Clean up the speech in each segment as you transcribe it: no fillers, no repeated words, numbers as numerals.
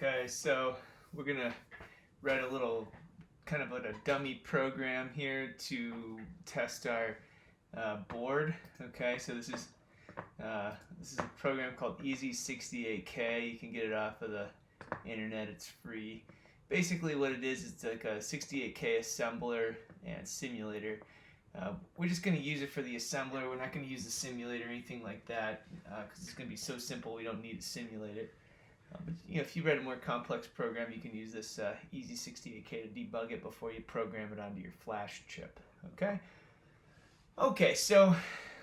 Okay, so we're gonna write a little kind of a dummy program here to test our board. Okay, so this is a program called Easy68K. You can get it off of the internet. It's free. Basically, what it is, it's like a 68K assembler and simulator. We're just going to use it for the assembler. We're not going to use the simulator or anything like that because it's going to be so simple we don't need to simulate it. But if you write a more complex program, you can use this Easy68K to debug it before you program it onto your flash chip. Okay, so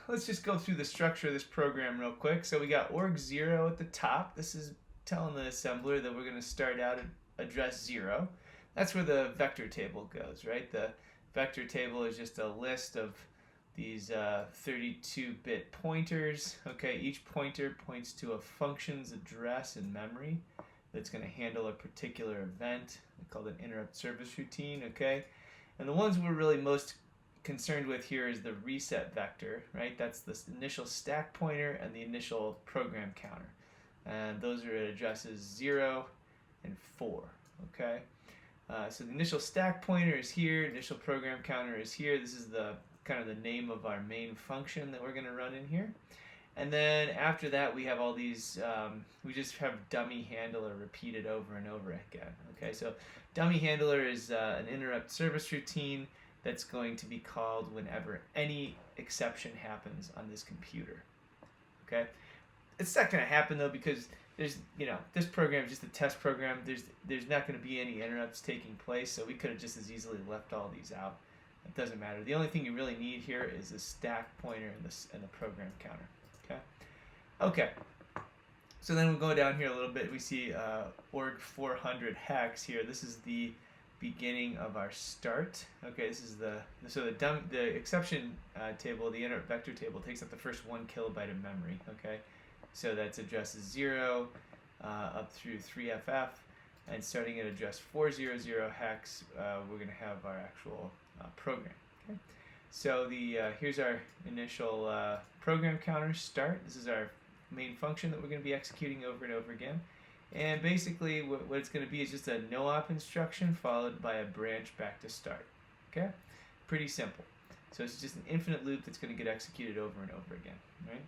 let's just go through the structure of this program real quick. So we got org0 at the top. This is telling the assembler that we're going to start out at address 0. That's where the vector table goes, right? The vector table is just a list of these 32-bit pointers. Okay, each pointer points to a function's address in memory that's going to handle a particular event. We call it an interrupt service routine. Okay, and the ones we're really most concerned with here is the reset vector, right? That's the initial stack pointer and the initial program counter, and those are at addresses 0 and 4. Okay. So the initial stack pointer is here, initial program counter is here. This is the kind of the name of our main function that we're going to run in here. And then after that we have all these, we just have dummy handler repeated over and over again. Okay, so dummy handler is an interrupt service routine that's going to be called whenever any exception happens on this computer. Okay, it's not going to happen though because there's, this program is just a test program. There's not going to be any interrupts taking place, so we could have just as easily left all these out. It doesn't matter. The only thing you really need here is the stack pointer and the program counter. Okay. So then we'll go down here a little bit. We see org 400 hex here. This is the beginning of our start. Okay, this is the exception table, the interrupt vector table takes up the first 1 kilobyte of memory. Okay. So that's addresses 0 up through 3FF, and starting at address 400 hex, we're going to have our actual program. Okay? So here's our initial program counter start. This is our main function that we're going to be executing over and over again. And basically what it's going to be is just a no-op instruction followed by a branch back to start. Okay? Pretty simple. So it's just an infinite loop that's going to get executed over and over again. Right?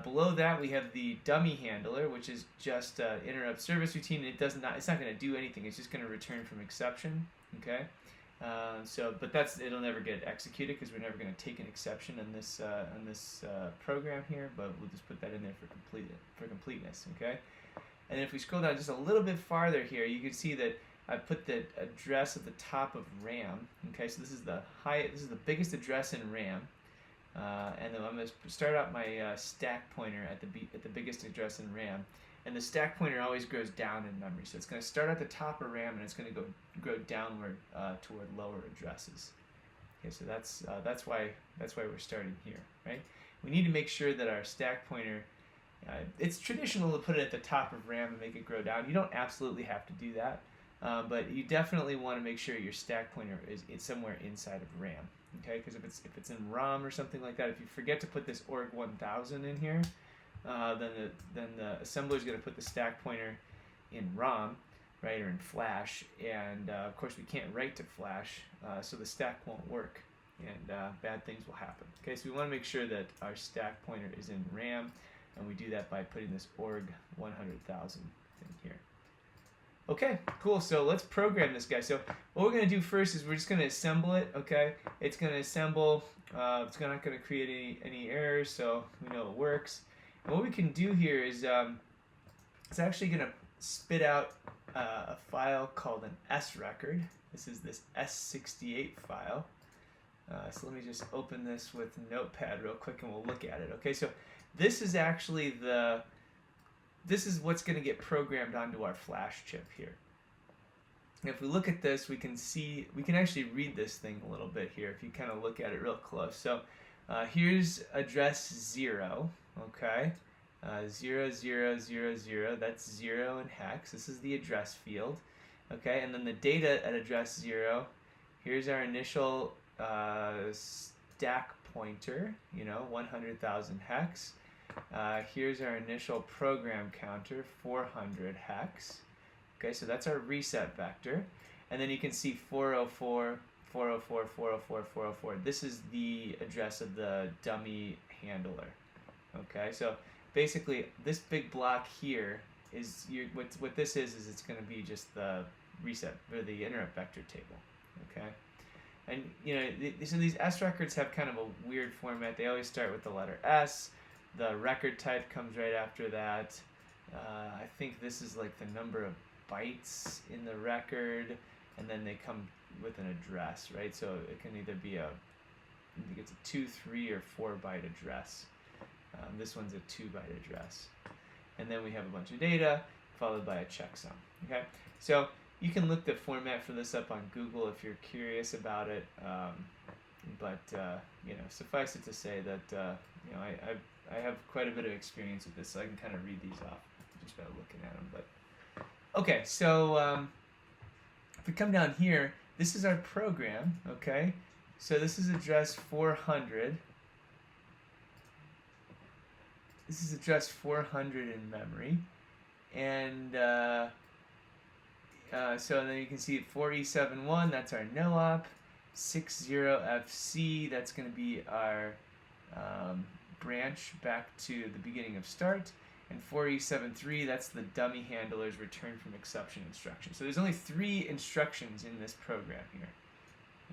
Below that we have the dummy handler, which is just interrupt service routine. It's not going to do anything. It's just going to return from exception. Okay, but it'll never get executed because we're never going to take an exception in this program here. But we'll just put that in there for completeness. Okay, and if we scroll down just a little bit farther here, you can see that I put the address at the top of RAM. Okay, so this is the biggest address in RAM. And then I'm going to start out my stack pointer at the biggest address in RAM, and the stack pointer always goes down in memory. So it's going to start at the top of RAM and it's going to go downward toward lower addresses. Okay, so that's why we're starting here, right? We need to make sure that our stack pointer. It's traditional to put it at the top of RAM and make it grow down. You don't absolutely have to do that, but you definitely want to make sure your stack pointer is somewhere inside of RAM. Okay, because if it's in ROM or something like that, if you forget to put this org 1000 in here, then the assembler is going to put the stack pointer in ROM, right, or in flash, and of course we can't write to flash, so the stack won't work, and bad things will happen. Okay, so we want to make sure that our stack pointer is in RAM, and we do that by putting this org 100,000 in here. Okay, cool. So let's program this guy. So what we're going to do first is we're just going to assemble it. Okay, it's going to assemble. It's not going to create any errors, so we know it works. And what we can do here is it's actually going to spit out a file called an S record. This is this S68 file. So let me just open this with Notepad real quick, and we'll look at it. Okay, so this is actually this is what's going to get programmed onto our flash chip here. And if we look at this, we can actually read this thing a little bit here if you kind of look at it real close. So here's address 0, okay, 0000, that's 0 in hex. This is the address field, okay, and then the data at address 0, here's our initial stack pointer, 100,000 hex. Here's our initial program counter, 400 hex. Okay, so that's our reset vector. And then you can see 404, 404, 404, 404. This is the address of the dummy handler. Okay, so basically this big block here is what this is it's going to be just the reset or the interrupt vector table. Okay, and so these S records have kind of a weird format. They always start with the letter S. The record type comes right after that. I think this is like the number of bytes in the record, and then they come with an address, right? So it can either be I think it's a 2, 3, or 4 byte address. This one's a 2 byte address. And then we have a bunch of data followed by a checksum. Okay, so you can look the format for this up on Google if you're curious about it. But suffice it to say that I have quite a bit of experience with this, so I can kind of read these off just by looking at them. But okay, so if we come down here, this is our program. Okay, so this is address 400. This is address 400 in memory, and so then you can see 4E71, that's our no-op. 60FC, that's going to be our branch back to the beginning of start. And 4E73, that's the dummy handler's return from exception instruction. So there's only 3 instructions in this program here.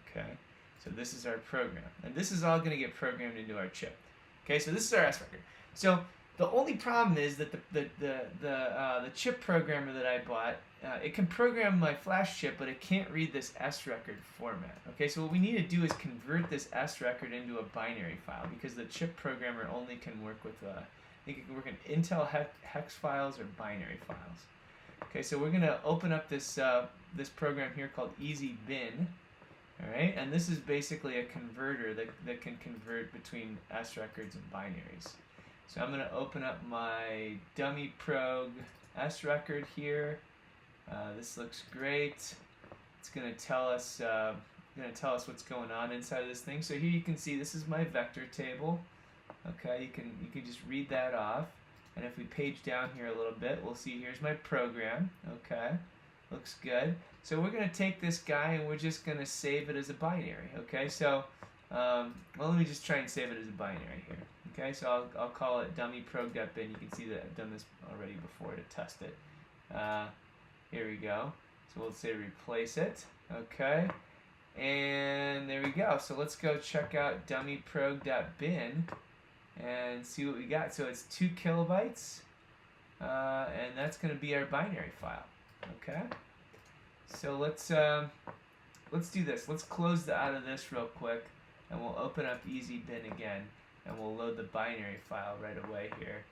Okay, so this is our program, and this is all going to get programmed into our chip. Okay, so this is our S record. So the only problem is that the chip programmer that I bought, it can program my flash chip, but it can't read this S record format. Okay, so what we need to do is convert this S record into a binary file, because the chip programmer only can work with I think it can work in Intel hex files or binary files. Okay, so we're gonna open up this this program here called EasyBin. All right, and this is basically a converter that can convert between S records and binaries. So I'm going to open up my dummy prog S record here. This looks great. It's going to tell us what's going on inside of this thing. So here you can see this is my vector table. Okay, you can just read that off. And if we page down here a little bit, we'll see here's my program. Okay, looks good. So we're going to take this guy and we're just going to save it as a binary. Okay, so well, let me just try and save it as a binary here. Okay, so I'll call it dummyprog.bin. You can see that I've done this already before to test it. Here we go. So we'll say replace it. Okay, and there we go. So let's go check out dummyprog.bin and see what we got. So it's 2 kilobytes, and that's going to be our binary file. Okay, so let's do this. Let's close out of this real quick, and we'll open up EasyBin again, and we'll load the binary file right away here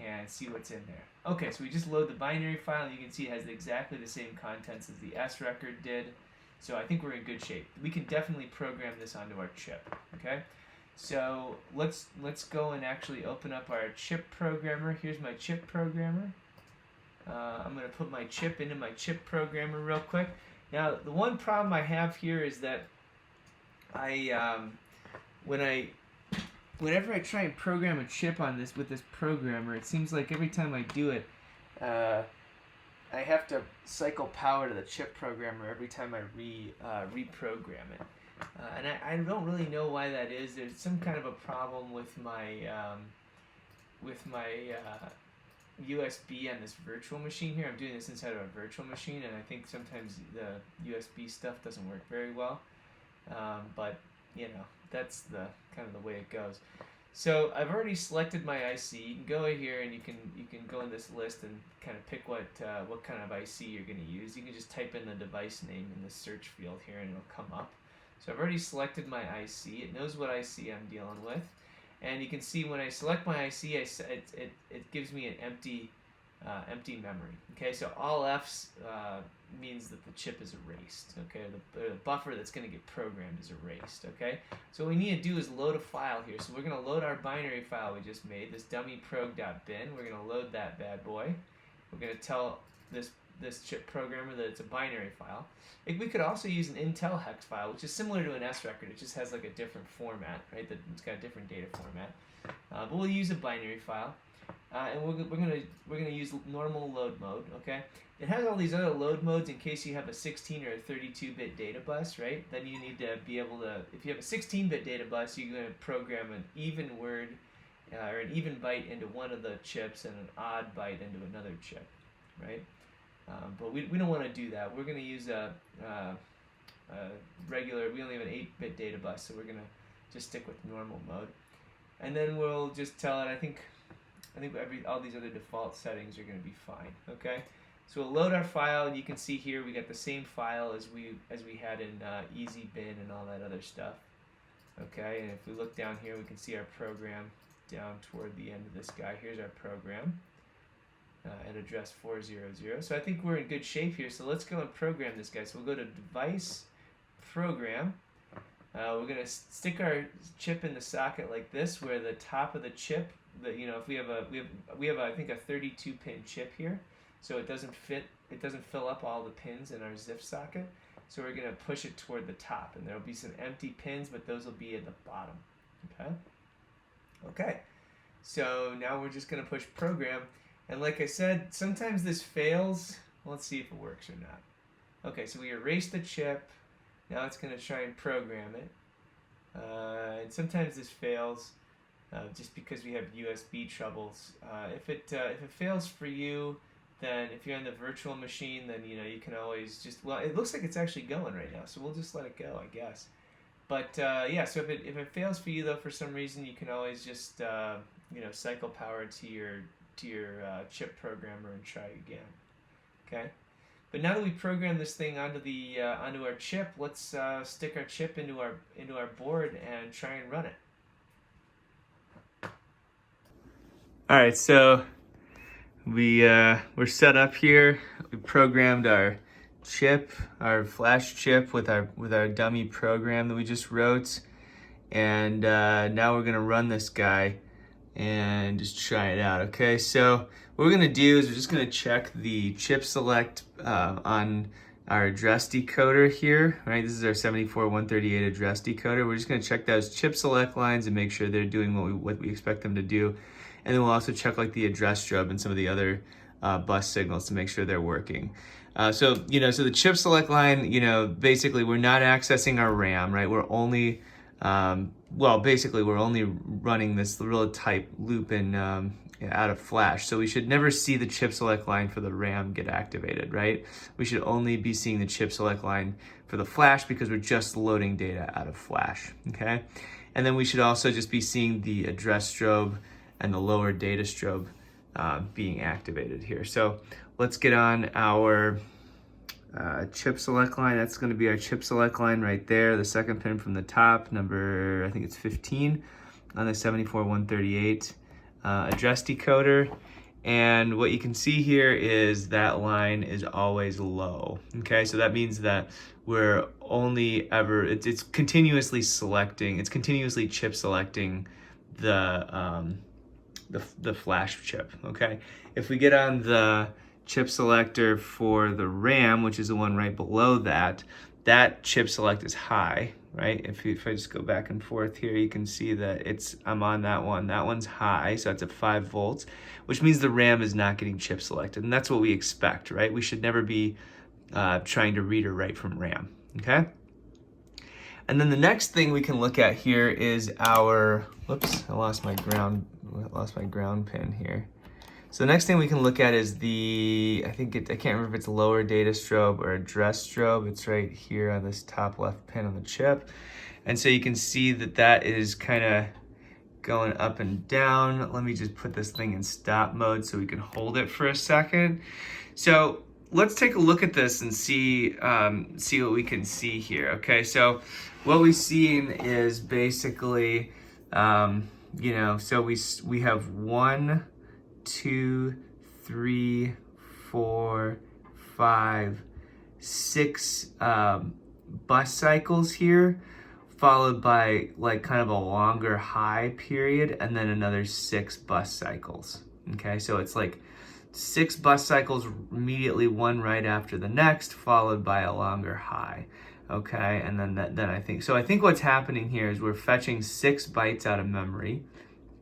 and see what's in there. Okay, so we just load the binary file, and you can see it has exactly the same contents as the S record did. So I think we're in good shape. We can definitely program this onto our chip. Okay, so let's go and actually open up our chip programmer. Here's my chip programmer. I'm going to put my chip into my chip programmer real quick. Now, the one problem I have here is that whenever I try and program a chip on this with this programmer, it seems like every time I do it, I have to cycle power to the chip programmer every time I reprogram it. And I don't really know why that is. There's some kind of a problem with my USB on this virtual machine here. I'm doing this inside of a virtual machine, and I think sometimes the USB stuff doesn't work very well. But that's the kind of the way it goes. So I've already selected my IC. You can go in here and you can go in this list and kind of pick what kind of IC you're going to use. You can just type in the device name in the search field here and it'll come up. So I've already selected my IC. It knows what IC I'm dealing with. And you can see when I select my IC, it gives me an empty memory. Okay, so all F's means that the chip is erased. Okay, the buffer that's going to get programmed is erased. Okay, so what we need to do is load a file here. So we're going to load our binary file we just made, this dummyprog.bin. We're going to load that bad boy. We're going to tell this chip programmer that it's a binary file. We could also use an Intel hex file, which is similar to an S record. It just has like a different format, right? It's got a different data format. But we'll use a binary file. and we're gonna use normal load mode. Okay. It has all these other load modes in case you have a 16 or a 32-bit data bus, right? Then you need to be able to, if you have a 16-bit data bus, you're going to program an even word or an even byte into one of the chips and an odd byte into another chip, right? But we don't want to do that. We're going to use a regular, we only have an 8-bit data bus, so we're going to just stick with normal mode. And then we'll just tell it, I think all these other default settings are going to be fine, okay? So we'll load our file, and you can see here we got the same file as we had in EasyBin and all that other stuff. Okay, and if we look down here, we can see our program down toward the end of this guy. Here's our program at address 400. So I think we're in good shape here. So let's go and program this guy. So we'll go to Device, Program. We're gonna stick our chip in the socket like this, where the top of the chip, if we have I think a 32-pin chip here. So it doesn't fill up all the pins in our ZIF socket. So we're going to push it toward the top, and there will be some empty pins, but those will be at the bottom. Okay. So now we're just going to push program, and like I said, sometimes this fails. Let's see if it works or not. Okay, so we erase the chip. Now it's going to try and program it, and sometimes this fails just because we have USB troubles. If it fails for you, then if you're on the virtual machine, then you can always just, well, it looks like it's actually going right now, so we'll just let it go, I guess. But yeah, so if it fails for you though, for some reason, you can always just cycle power to your chip programmer and try again. Okay. But now that we program this thing onto our chip, let's stick our chip into our board and try and run it. All right, so we're set up here. We programmed our chip, our flash chip, with our dummy program that we just wrote, and now we're gonna run this guy and just try it out. Okay, so what we're gonna do is we're just gonna check the chip select on our address decoder here. Right, this is our 74138 address decoder. We're just gonna check those chip select lines and make sure they're doing what we expect them to do. And then we'll also check like the address strobe and some of the other bus signals to make sure they're working. So the chip select line, basically we're not accessing our RAM, right? We're only, basically we're only running this real tight loop in out of flash. So we should never see the chip select line for the RAM get activated, right? We should only be seeing the chip select line for the flash because we're just loading data out of flash, okay? And then we should also just be seeing the address strobe and the lower data strobe being activated here. So let's get on our chip select line. That's going to be our chip select line right there, the second pin from the top, number, I think it's 15 on the 74138 address decoder. And what you can see here is that line is always low. Okay, so that means that we're only ever, it's continuously selecting, it's continuously chip selecting the flash chip. Okay, if we get on the chip selector for the RAM, which is the one right below that chip select is high, right? If I just go back and forth here, you can see that I'm on that one. That one's high, so that's at 5 volts, which means the RAM is not getting chip selected, and that's what we expect, right? We should never be trying to read or write from RAM, okay? And then the next thing we can look at here is our, whoops, I lost my ground pin here. So the next thing we can look at is I can't remember if it's lower data strobe or address strobe. It's right here on this top left pin on the chip. And so you can see that is kind of going up and down. Let me just put this thing in stop mode so we can hold it for a second. So let's take a look at this and see what we can see here. Okay, so what we've seen is basically, so we have 1, 2, 3, 4, 5, 6 bus cycles here, followed by like kind of a longer high period, and then another 6 bus cycles. Okay, so it's like 6 bus cycles immediately, one right after the next, followed by a longer high. Okay, and then I think what's happening here is we're fetching 6 bytes out of memory.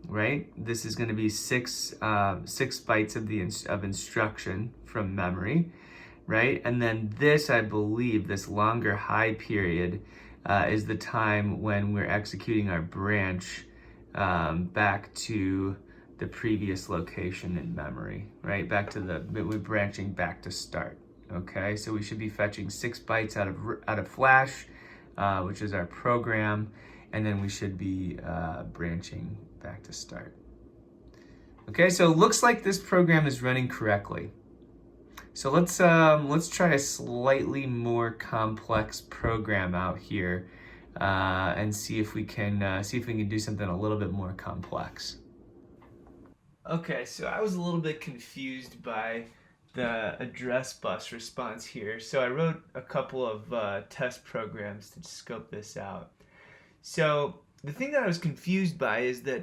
right? This is going to be six bytes of instruction from memory, right? And then this, I believe, this longer high period is the time when we're executing our branch back to the previous location in memory, right? We're branching back to start. Okay, so we should be fetching 6 bytes out of flash, which is our program, and then we should be branching back to start. Okay, so it looks like this program is running correctly. So let's try a slightly more complex program out here and see if we can do something a little bit more complex. Okay, so I was a little bit confused by the address bus response here. So I wrote a couple of test programs to scope this out. So the thing that I was confused by is that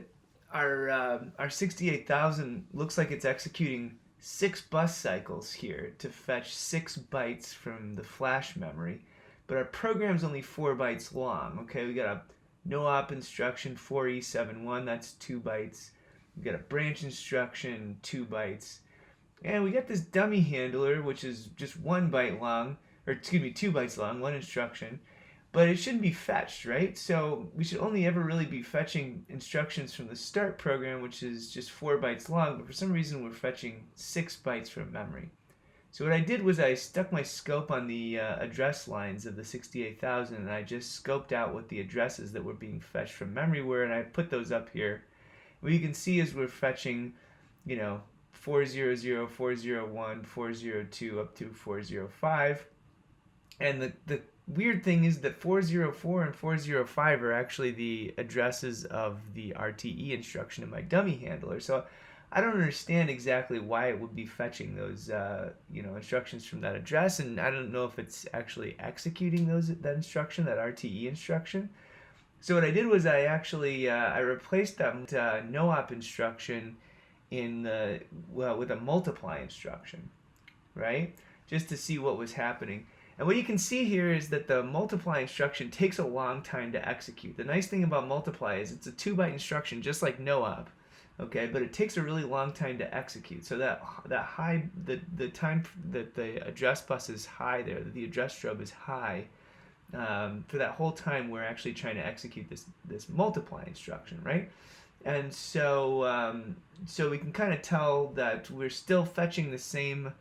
our 68,000 looks like it's executing 6 bus cycles here to fetch 6 bytes from the flash memory, but our program's only 4 bytes long. Okay, we got a no op instruction 4E71, that's 2 bytes. We got a branch instruction 2 bytes, and we got this dummy handler which is just 1 byte long, or excuse me, 2 bytes long, 1 instruction. But it shouldn't be fetched, right? So we should only ever really be fetching instructions from the start program, which is just 4 bytes long, but for some reason we're fetching 6 bytes from memory. So what I did was I stuck my scope on the address lines of the 68,000, and I just scoped out what the addresses that were being fetched from memory were, and I put those up here. What you can see is we're fetching, 400, 401, 402 up to 405. And the weird thing is that 404 and 405 are actually the addresses of the RTE instruction in my dummy handler. So I don't understand exactly why it would be fetching those instructions from that address, and I don't know if it's actually executing that instruction, that RTE instruction. So what I did was I actually I replaced that no op instruction with a multiply instruction, right? Just to see what was happening. And what you can see here is that the multiply instruction takes a long time to execute. The nice thing about multiply is it's a 2-byte instruction, just like no op, okay? But it takes a really long time to execute. So the time that the address bus is high there, that the address strobe is high. For that whole time, we're actually trying to execute this multiply instruction, right? And so so we can kind of tell that we're still fetching the same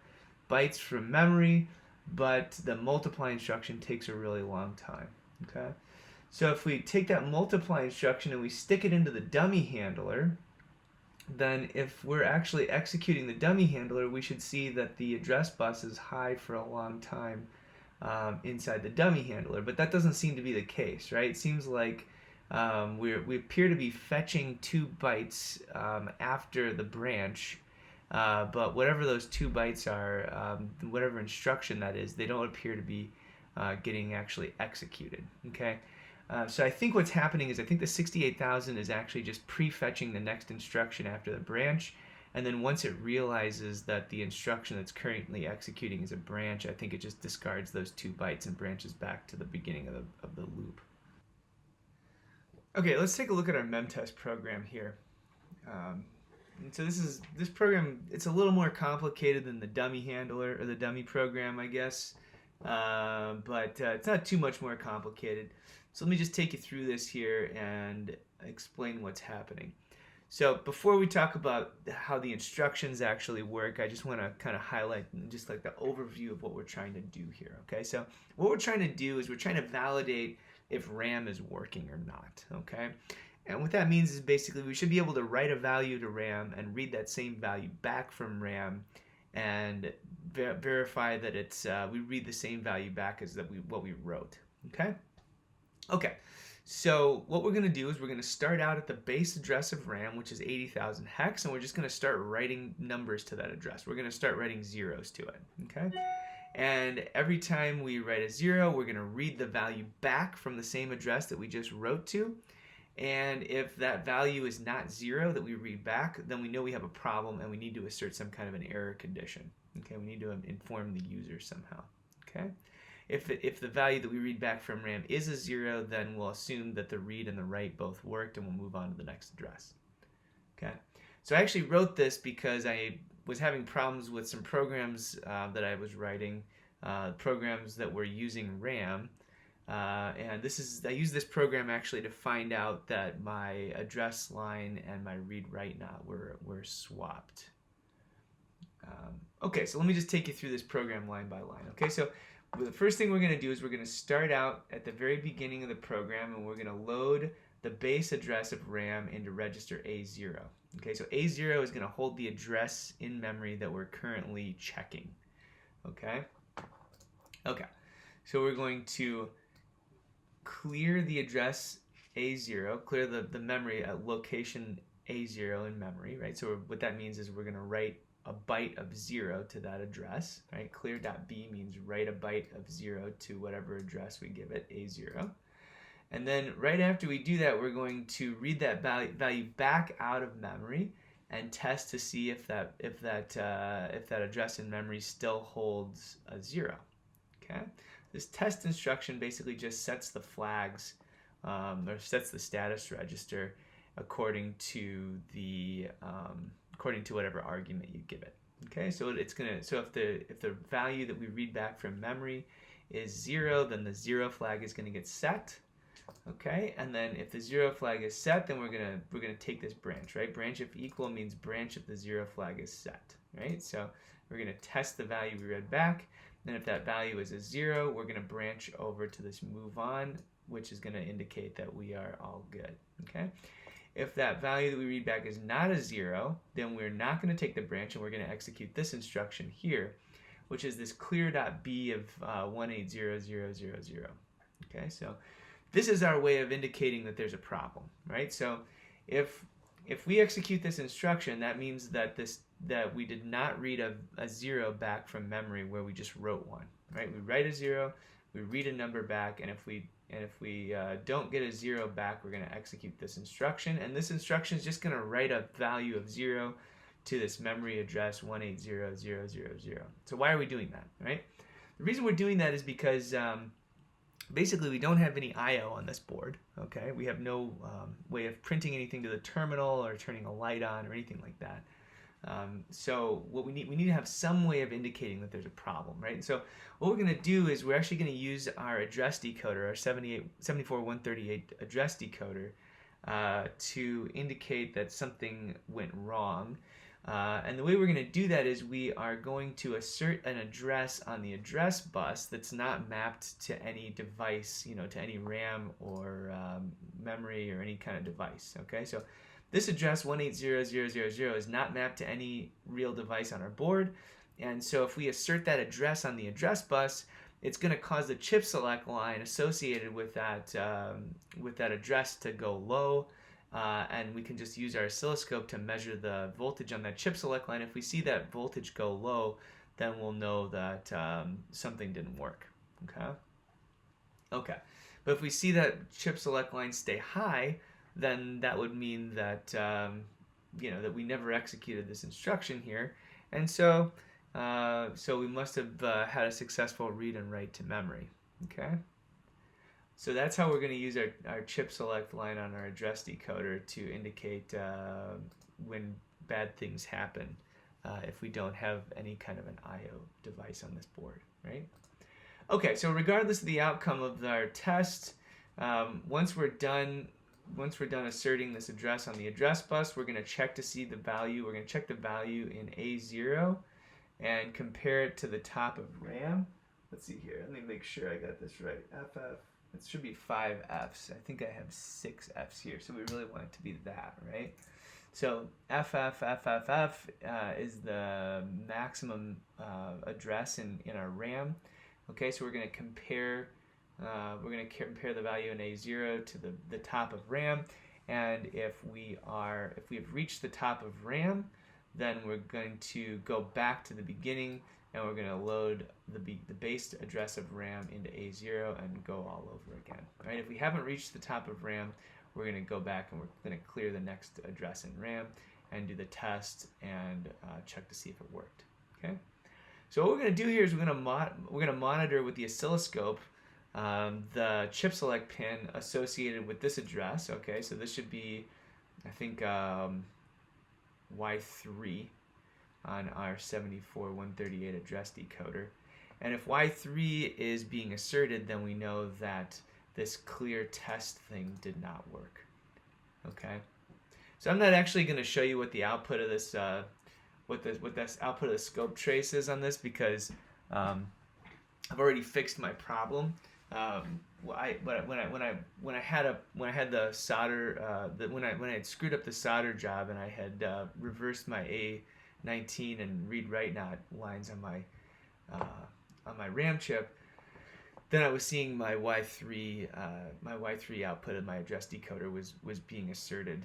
bytes from memory, but the multiply instruction takes a really long time. Okay, so if we take that multiply instruction and we stick it into the dummy handler, then if we're actually executing the dummy handler, we should see that the address bus is high for a long time inside the dummy handler, but that doesn't seem to be the case, right? It seems like we appear to be fetching 2 bytes after the branch, but whatever those 2 bytes are, whatever instruction that is, they don't appear to be getting actually executed. Okay, so I think what's happening is I think the 68,000 is actually just prefetching the next instruction after the branch, and then once it realizes that the instruction that's currently executing is a branch, I think it just discards those 2 bytes and branches back to the beginning of the loop. Okay, let's take a look at our memtest program here. And so this program, it's a little more complicated than the dummy handler, or the dummy program, I guess, but it's not too much more complicated. So let me just take you through this here and explain what's happening. So before we talk about how the instructions actually work, I just want to kind of highlight just like the overview of what we're trying to do here. Okay, so what we're trying to do is we're trying to validate if RAM is working or not. Okay, and what that means is basically we should be able to write a value to RAM and read that same value back from RAM and verify that it's we read the same value back as what we wrote. Okay, so what we're going to do is we're going to start out at the base address of RAM, which is 80,000 hex, and we're just going to start writing numbers to that address. We're going to start writing zeros to it. Okay, and every time we write a 0, we're going to read the value back from the same address that we just wrote to. And if that value is not 0 that we read back, then we know we have a problem and we need to assert some kind of an error condition. Okay, we need to inform the user somehow. Okay, if the value that we read back from RAM is a 0, then we'll assume that the read and the write both worked and we'll move on to the next address. Okay, so I actually wrote this because I was having problems with some programs that I was writing, programs that were using RAM. And I use this program actually to find out that my address line and my read-write not were swapped. Okay, so let me just take you through this program line by line. Okay, so the first thing we're going to do is we're going to start out at the very beginning of the program, and we're going to load the base address of RAM into register A0. Okay, so A0 is going to hold the address in memory that we're currently checking. Okay, so we're going to clear the address A0, clear the memory at location A0 in memory, right? So what that means is we're going to write a byte of 0 to that address, right? Clear.b means write a byte of 0 to whatever address we give it, A0. And then right after we do that, we're going to read that value back out of memory and test to see if that address in memory still holds a 0. Okay. This test instruction basically just sets the flags or sets the status register according to whatever argument you give it. Okay, so if the value that we read back from memory is 0, then the 0 flag is going to get set. Okay, and then if the 0 flag is set, then we're gonna take this branch, right? Branch if equal means branch if the 0 flag is set, right? So we're gonna test the value we read back. Then if that value is a 0, we're going to branch over to this move on, which is going to indicate that we are all good. Okay. If that value that we read back is not a 0, then we're not going to take the branch and we're going to execute this instruction here, which is this clear.b of 180000. Okay, so this is our way of indicating that there's a problem, right? So if we execute this instruction, that means that we did not read a 0 back from memory where we just wrote one, right? We write a 0, we read a number back, and if we don't get a 0 back, we're going to execute this instruction, and this instruction is just going to write a value of 0 to this memory address 180000. So why are we doing that, right? The reason we're doing that is because basically we don't have any I/O on this board. Okay, we have no way of printing anything to the terminal or turning a light on or anything like that. So what we need to have some way of indicating that there's a problem, right? And so what we're going to do is we're actually going to use our address decoder, our 74138 address decoder, to indicate that something went wrong. And the way we're going to do that is we are going to assert an address on the address bus that's not mapped to any device, to any RAM or memory or any kind of device. Okay, so this address 180000 is not mapped to any real device on our board, and so if we assert that address on the address bus, it's going to cause the chip select line associated with that address to go low. And we can just use our oscilloscope to measure the voltage on that chip select line. If we see that voltage go low, then we'll know that something didn't work. Okay. But if we see that chip select line stay high, then that would mean that that we never executed this instruction here, and so we must have had a successful read and write to memory. Okay. So that's how we're going to use our chip select line on our address decoder to indicate when bad things happen if we don't have any kind of an I/O device on this board, right? Okay, so regardless of the outcome of our test, once we're done asserting this address on the address bus, we're going to check to see the value. We're going to check the value in A0 and compare it to the top of RAM. Let's see here. Let me make sure I got this right. FF. It should be 5 Fs. I think I have 6 Fs here, so we really want it to be that, right? So FFFFF is the maximum address in our RAM. Okay, so we're going to compare the value in A0 to the top of RAM, and if we have reached the top of RAM, then we're going to go back to the beginning and we're going to load the base address of RAM into A0 and go all over again. Right? If we haven't reached the top of RAM, we're going to go back and we're going to clear the next address in RAM and do the test and check to see if it worked. Okay. So what we're going to do here is we're going to monitor with the oscilloscope the chip select pin associated with this address. Okay, so this should be, I think, Y3 on our 74138 address decoder. And if Y3 is being asserted, then we know that this clear test thing did not work. Okay, so I'm not actually going to show you what the output of this, what this output of the scope trace is on this, because I've already fixed my problem. When I had the solder, when I had screwed up the solder job and I had reversed my A19 and read-write not lines on my RAM chip, then I was seeing my Y3 output of my address decoder was being asserted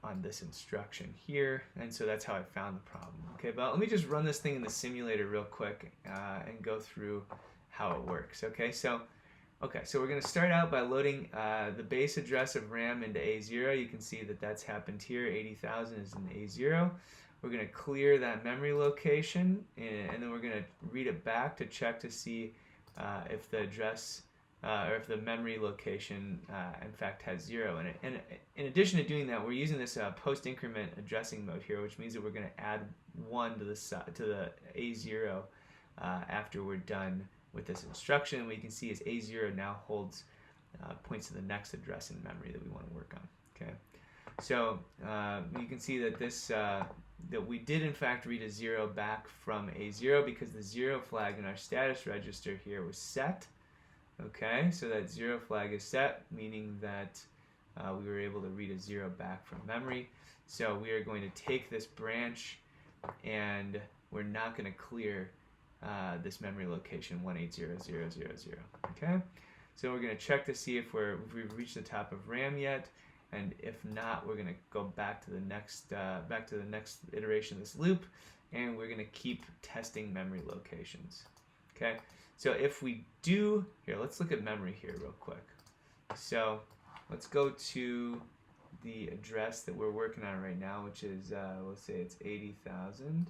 on this instruction here, and so that's how I found the problem. Okay, but let me just run this thing in the simulator real quick and go through how it works. Okay, so we're going to start out by loading the base address of RAM into A0. You can see that that's happened here. 80,000 is in A0. We're going to clear that memory location, and then we're going to read it back to check to see if the address or if the memory location in fact has 0 in it. And in addition to doing that, we're using this post-increment addressing mode here, which means that we're going to add 1 to the A0 after we're done with this instruction. We can see as A0 now holds points to the next address in memory that we want to work on. Okay, so you can see that this that we did in fact read a 0 back from A0 because the 0 flag in our status register here was set. Okay, so that 0 flag is set, meaning that we were able to read a 0 back from memory. So we are going to take this branch and we're not going to clear this memory location 180000. Okay, so we're going to check to see if we've reached the top of RAM yet, and if not, we're going to go back to the next iteration of this loop, and we're going to keep testing memory locations. Okay, so if we do here, let's look at memory here real quick. So let's go to the address that we're working on right now, which is let's say it's 80,000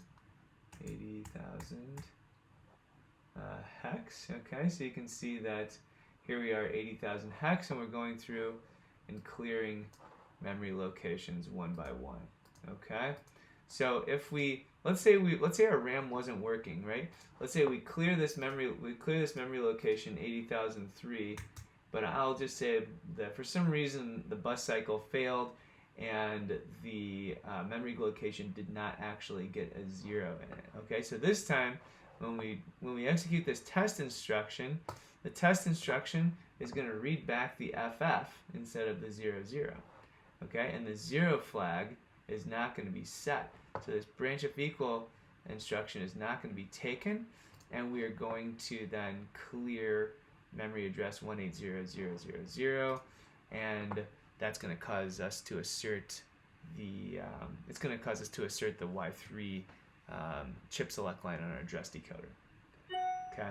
hex. Okay, so you can see that here we are, 80,000 hex, and we're going through and clearing memory locations one by one. Okay, so if let's say our RAM wasn't working, right? Let's say we clear this memory location 80,003, but I'll just say that for some reason the bus cycle failed and the memory location did not actually get a 0 in it. Okay, so this time when we execute this test instruction, the test instruction is going to read back the FF instead of the 00. Okay, and the 0 flag is not going to be set. So this branch if equal instruction is not going to be taken, and we are going to then clear memory address 180000, and that's going to cause us to assert the Y3 chip select line on our address decoder. Okay.